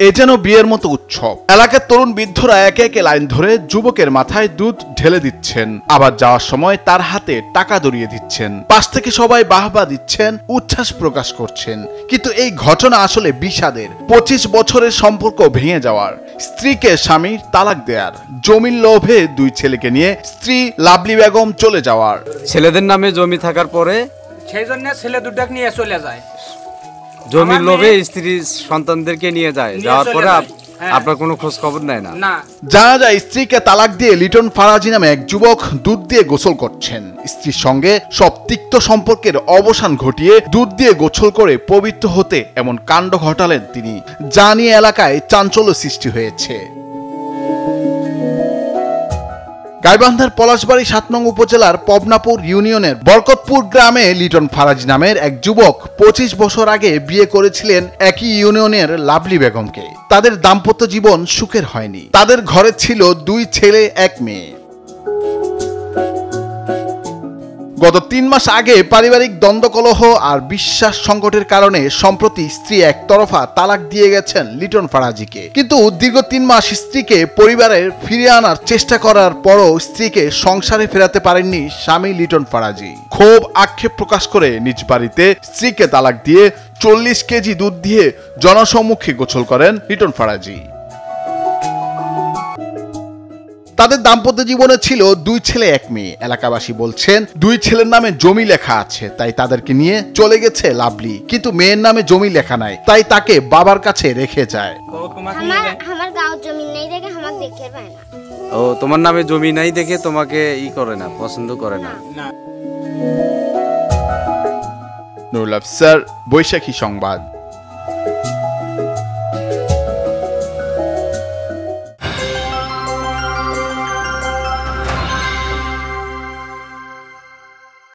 এ যেন বিয়ের মতো উৎসব। এলাকার তরুণ বৃদ্ধরা একে একে লাইন ধরে যুবকের মাথায় দুধ ঢেলে দিচ্ছেন, আবার যাওয়ার সময় তার হাতে টাকা ধরিয়ে দিচ্ছেন। পাশ থেকে সবাই বাহবা দিচ্ছেন, উচ্ছ্বাস প্রকাশ করছেন। কিন্তু এই ঘটনা আসলে বিষাদের। 25 বছরের সম্পর্ক ভেঙে যাওয়ার, স্ত্রীকে স্বামীর তালাক দেয়ার, জমির লোভে 2 ছেলেকে নিয়ে স্ত্রী লাভলি বেগম চলে যাওয়ার। ছেলেদের নামে জমি থাকার পরে সেই জন্য ছেলে দুটাকে নিয়ে চলে যায়, জমির লোভে স্ত্রী সন্তানদেরকে নিয়ে যায়। যাওয়ার পরে আপনার কোনো খোঁজ খবর নেয় না। জানা যায় স্ত্রীকে তালাক দিয়ে লিটন ফারাজি নামে এক যুবক দুধ দিয়ে গোসল করছেন। স্ত্রীর সঙ্গে সব তিক্ত সম্পর্কের অবসান ঘটিয়ে দুধ দিয়ে গোসল করে পবিত্র হতে এমন কাণ্ড ঘটালেন তিনি, যা নিয়ে এলাকায় চাঞ্চল্য সৃষ্টি হয়েছে। গাইবান্ধার পলাশবাড়ী 7 নং উপজেলার পবনাপুর ইউনিয়নের বরকতপুর গ্রামে লিটন ফারাজি নামের এক যুবক 25 বছর আগে বিয়ে করেছিলেন একই ইউনিয়নের লাভলি বেগমকে। তাদের দাম্পত্য জীবন সুখের হয়নি। তাদের ঘরে ছিল 2 ছেলে 1 মেয়ে। গত 3 মাস আগে পারিবারিক দ্বন্দ্বকলহ আর বিশ্বাস সংকটের কারণে সম্প্রতি স্ত্রী একতরফা তালাক দিয়ে গেছেন লিটন ফারাজিকে। কিন্তু দীর্ঘ 3 মাস স্ত্রীকে পরিবারের ফিরিয়ে আনার চেষ্টা করার পরও স্ত্রীকে সংসারে ফেরাতে পারেননি স্বামী লিটন ফারাজি। ক্ষোভ আক্ষেপ প্রকাশ করে নিজ বাড়িতে স্ত্রীকে তালাক দিয়ে 40 কেজি দুধ দিয়ে জনসম্মুখে গোসল করেন লিটন ফারাজি। তাদের দাম্পত্য জীবনে ছিল 2 ছেলে 1 মেয়ে। এলাকাবাসী বলছেন 2 ছেলের নামে জমি লেখা আছে, তাই তাদেরকে নিয়ে চলে গেছে লাভলি। কিন্তু মেয়ের নামে জমি লেখা নাই, তাই তাকে বাবার কাছে রেখে যায়। আমার গাঁও জমি নেই দেখে আমাকে দেখে পায় না। ও তোমার নামে জমি নাই দেখে তোমাকে করে না, পছন্দ করে না। নুরুল আফসার, বৈশাখী সংবাদ।